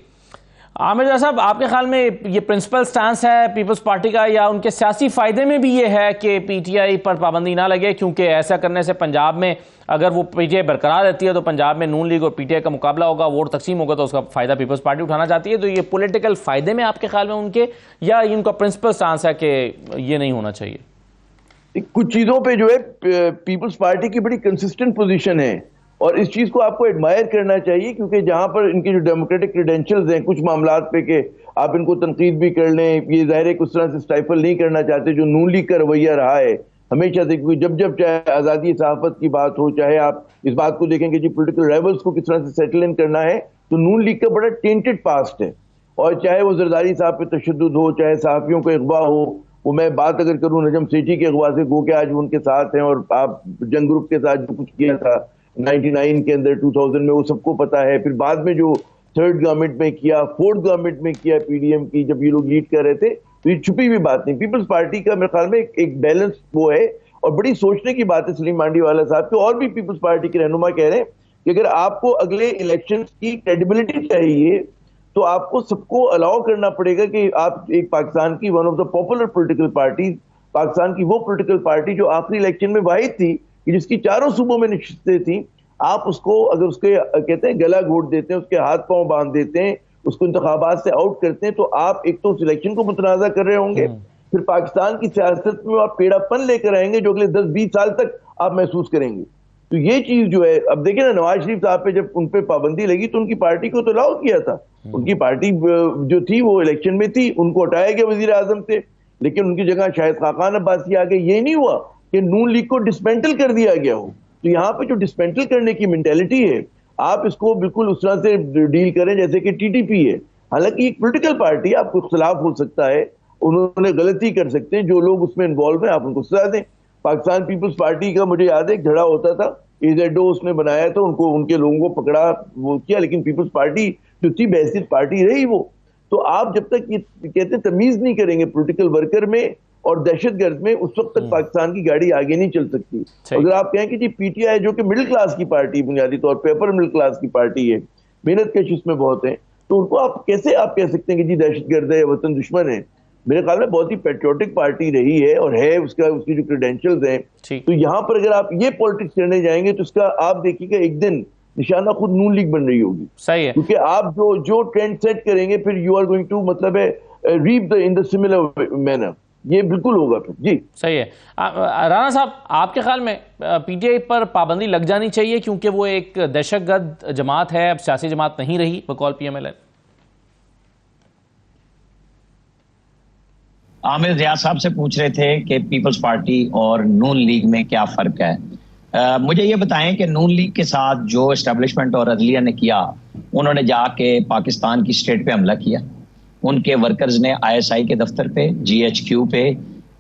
आमिर रज़ा साहब, आपके ख्याल में ये प्रिंसिपल स्टांस है पीपल्स पार्टी का या उनके सियासी फायदे में भी ये है कि पीटीआई पर पाबंदी ना लगे, क्योंकि ऐसा करने से पंजाब में अगर वो पीटीआई बरकरार रहती है तो पंजाब में नून लीग और पीटीआई का मुकाबला होगा, वोट तकसीम होगा, तो उसका फायदा पीपल्स पार्टी उठाना चाहती है। तो ये पॉलिटिकल फायदे में आपके ख्याल में उनके, या इनका प्रिंसिपल स्टांस है कि ये नहीं होना चाहिए? कुछ चीजों पे जो है पीपल्स पार्टी की बड़ी कंसिस्टेंट पोजीशन है और इस चीज को आपको एडमायर करना चाहिए, क्योंकि जहां पर इनके जो डेमोक्रेटिक क्रेडेंशियल्स हैं कुछ मामलात पे कि आप इनको तनकीद भी कर लें, ये जाहिर है उस तरह से स्टाइफल नहीं करना चाहते जो नून लीग का रवैया रहा है हमेशा से। क्योंकि जब जब चाहे आज़ादी सहाफत की बात हो, चाहे आप इस बात को देखेंगे जी पोलिटिकल राइवल्स को किस तरह से सेटल इन करना है, तो नून लीग का बड़ा टेंटेड पास्ट है। और चाहे वो जरदारी साहब पे तशद्दुद हो, चाहे सहाफ़ियों को अगवा हो, वो मैं बात अगर करूँ नजम सेठी के अगवा से, गो के आज उनके साथ हैं और आप जंग ग्रुप के साथ जो कुछ किया था 99 के अंदर 2000 में वो सबको पता है। फिर बाद में जो थर्ड गवर्नमेंट में किया, फोर्थ गवर्नमेंट में किया पीडीएम की, जब ये लोग लीड कर रहे थे, तो ये छुपी हुई बात नहीं। पीपल्स पार्टी का मेरे ख्याल में एक बैलेंस वो है और बड़ी सोचने की बात है सलीम मांडी वाला साहब को और भी पीपल्स पार्टी के रहनुमा कह रहे हैं कि अगर आपको अगले इलेक्शन की क्रेडिबिलिटी चाहिए तो आपको सबको अलाउ करना पड़ेगा कि आप एक पाकिस्तान की one of the popular political party, Pakistan की वो पोलिटिकल पार्टी जो आखिरी इलेक्शन में वाहिद थी जिसकी चारों सूबों में नशिस्तें थी, आप उसको अगर उसके कहते हैं गला घोट देते हैं, उसके हाथ पांव बांध देते हैं, उसको इंतखाबात से आउट करते हैं, तो आप एक तो सिलेक्शन को मुतनाज़ा कर रहे होंगे, फिर पाकिस्तान की सियासत में आप पेड़ापन लेकर आएंगे जो अगले 10-20 साल तक आप महसूस करेंगे। तो ये चीज जो है, अब देखिए ना, नवाज शरीफ साहब पे जब उन पे पाबंदी लगी तो उनकी पार्टी को तो अलाउ किया था, उनकी पार्टी जो थी वो इलेक्शन में थी, उनको हटाया गया वजीर आजम से, लेकिन उनकी जगह शायद खाकान अब्बासी आ गए। ये नहीं हुआ कि नून लीग को डिसमेंटल कर दिया गया हो। तो यहाँ पे जो डिसमेंटल करने की मेंटेलिटी है, आप इसको बिल्कुल उस तरह से डील करें जैसे कि टीटीपी है। हालांकि एक पॉलिटिकल पार्टी, आपको इख्तिलाफ हो सकता है, उन्होंने गलती कर सकते हैं, जो लोग उसमें इन्वॉल्व हैं आप उनको सजा दें। पाकिस्तान पीपल्स पार्टी का मुझे याद है एक झगड़ा होता था, एजेडो उसने बनाया था, उनको उनके लोगों को पकड़ा वो किया, लेकिन पीपल्स पार्टी जो थी बहसीत पार्टी रही वो। तो आप जब तक ये कहते हैं तमीज नहीं करेंगे पॉलिटिकल वर्कर में और दहशतगर्द में, उस वक्त तक पाकिस्तान की गाड़ी आगे नहीं चल सकती। अगर आप कहें कि जी पीटीआई जो कि मिडिल क्लास की पार्टी, बुनियादी तौर पर अपर मिडिल क्लास की पार्टी है, मेहनत कश उसमें बहुत है, तो उनको आप कैसे आप कह सकते हैं कि जी दहशतगर्द है, वतन दुश्मन है? मेरे ख्याल में बहुत ही पेट्रियोटिक पार्टी रही है और है, उसकी जो क्रेडेंशियल्स हैं। तो यहाँ पर अगर आप ये पॉलिटिक्स करने जाएंगे तो उसका आप देखिएगा एक दिन निशाना खुद नून लीग बन रही होगी। सही है, क्योंकि आप जो ट्रेंड सेट करेंगे फिर यू आर गोइंग टू मतलब है reap in the similar manner, ये बिल्कुल होगा फिर। जी सही है। राणा साहब, आपके ख्याल में पीटीआई पर पाबंदी लग जानी चाहिए क्योंकि वो एक दहशतगर्द जमात है, अब सियासी जमात नहीं रही बकौल पीएमएलएन? आमिर रियाज साहब से पूछ रहे थे कि पीपल्स पार्टी और नून लीग में क्या फर्क है। मुझे ये बताएं कि नून लीग के साथ जो एस्टेब्लिशमेंट और अदलिया ने किया, उन्होंने जाके पाकिस्तान की स्टेट पे हमला किया, उनके वर्कर्स ने आईएसआई के दफ्तर पे, जीएचक्यू पे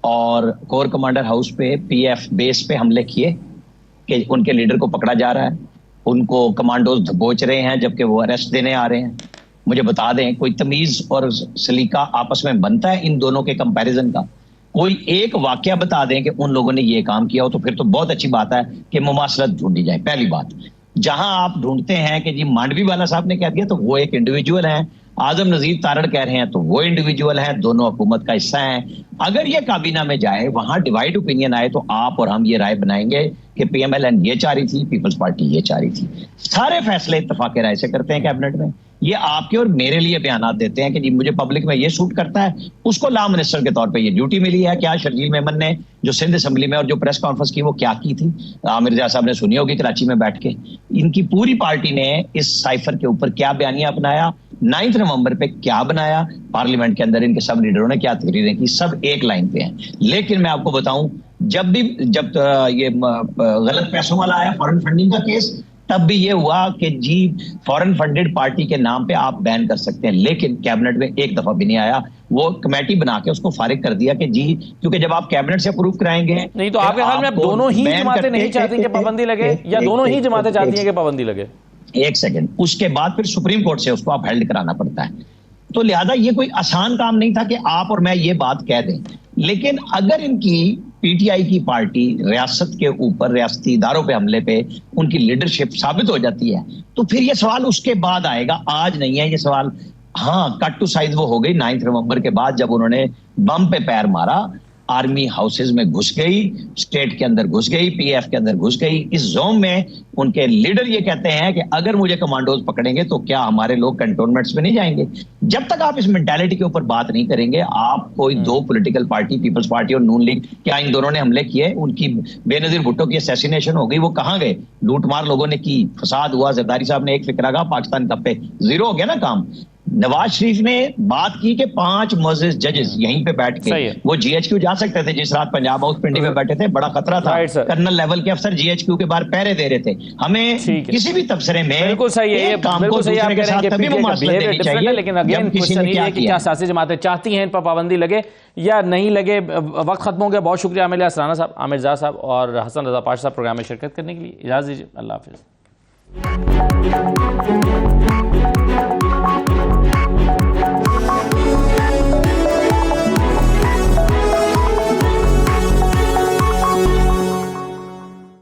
और कोर कमांडर हाउस पे, पीएफ बेस पे हमले किए कि उनके लीडर को पकड़ा जा रहा है, उनको कमांडोज दबोच रहे हैं जबकि वो अरेस्ट देने आ रहे हैं। मुझे बता दें, कोई तमीज और सलीका आपस में बनता है इन दोनों के कंपैरिजन का? कोई एक वाकया बता दें कि उन लोगों ने ये काम किया हो तो फिर तो बहुत अच्छी बात है कि मुमासलत ढूंढी जाए। पहली बात, जहां आप ढूंढते हैं कि जी मांडवी वाला साहब ने कह दिया तो वो एक इंडिविजुअल है, आजम नजीर तारड़ कह रहे हैं तो वो इंडिविजुअल है, दोनों हुकूमत का हिस्सा है। अगर ये काबीना में जाए, वहां डिवाइड ओपिनियन आए, तो आप और हम ये राय बनाएंगे कि पीएमएलएन ये चाह रही थी, पीपल्स पार्टी ये चाह रही थी। सारे फैसले इत्तेफाक राय से करते हैं कैबिनेट में। ये आपके और मेरे लिए बयान देते हैं कि जी मुझे पब्लिक में ये सूट करता है, उसको लॉ मिनिस्टर के तौर पे ये ड्यूटी मिली है। क्या शर्जील मेमन ने जो सिंध असेंबली में और जो प्रेस कॉन्फ्रेंस की वो क्या की थी, आमिर रियाज साहब ने सुनी होगी कराची में बैठ के। इनकी पूरी पार्टी ने इस साइफर के ऊपर क्या बयानिया अपनाया, 9 नवंबर पे क्या बनाया, पार्लियामेंट के अंदर इनके सब लीडरों ने क्या तकरीरें की, सब एक लाइन पे हैं। लेकिन मैं आपको बताऊं, जब ये गलत पैसों वाला आया फॉरेन फंडिंग का केस, तब भी ये हुआ कि जी फॉरेन फंडेड पार्टी के नाम पे आप बैन कर सकते हैं, लेकिन कैबिनेट में एक दफा भी नहीं आया। वो कमेटी बना के उसको फारिग कर दिया कि जी, क्योंकि जब आप कैबिनेट से अप्रूव कराएंगे नहीं तो आपके ख्याल में अब दोनों ही जमातें नहीं चाहती कि पाबंदी लगे, या दोनों ही जमातें चाहती हैं कि पाबंदी लगे? एक सेकंड, उसके बाद फिर सुप्रीम कोर्ट से उसको आप हेल्ड कराना पड़ता है। तो लिहाजा ये कोई आसान काम नहीं था कि आप और मैं ये बात कह दें। लेकिन अगर इनकी पीटीआई की पार्टी रियासत के ऊपर रियासती इदारों पे हमले पे उनकी लीडरशिप साबित हो जाती है, तो फिर ये सवाल उसके बाद आएगा, आज नहीं है ये सवाल। हाँ, कट टू साइज वो हो गई 9 नवंबर के बाद, जब उन्होंने बम पे पैर मारा, आर्मी हाउसेज में घुस गई, स्टेट के अंदर घुस गई, पीएफ के अंदर घुस गई। इस जोन में उनके लीडर ये कहते हैं कि अगर मुझे कमांडोज पकड़ेंगे तो क्या हमारे लोग कंटोनमेंट्स में नहीं जाएंगे? जब तक आप इस मेंटालिटी के ऊपर बात नहीं करेंगे, आप कोई दो पॉलिटिकल पार्टी, पीपल्स पार्टी और नून लीग, क्या इन दोनों ने हमले किए, उनकी बेनजीर भुट्टो की असैसिनेशन हो गई, वो कहां गए? लूटमार लोगों ने की, फसाद हुआ, जरदारी साहब ने एक फिक्रा कहा, पाकिस्तान कप पे जीरो हो गया ना काम। नवाज शरीफ ने बात की कि 5 मुअज़्ज़िज़ जजेस यहीं पे बैठ के वो जीएचक्यू जा सकते थे, जिस रात पंजाब हाउस पिंडी में बैठे थे, बड़ा खतरा था। कर्नल लेवल के अफसर जीएचक्यू के बाहर पहरे दे रहे थे। हमें किसी भी तबसरे में बिल्कुल सही है, ये काम को दूसरे के साथ तभी मुमासलत देनी चाहिए। लेकिन अगेन क्वेश्चन ये है कि क्या सियासी जमातें चाहती हैं इन पर पाबंदी लगे या नहीं लगे? वक्त खत्म हो गया। बहुत शुक्रिया आमिर राना साहब, आमिर रज़ा साहब और हसन रज़ा पाशा साहब प्रोग्राम में शिरकत करने के लिए। इजाज़त दीजिए, अल्लाह हाफ़िज़।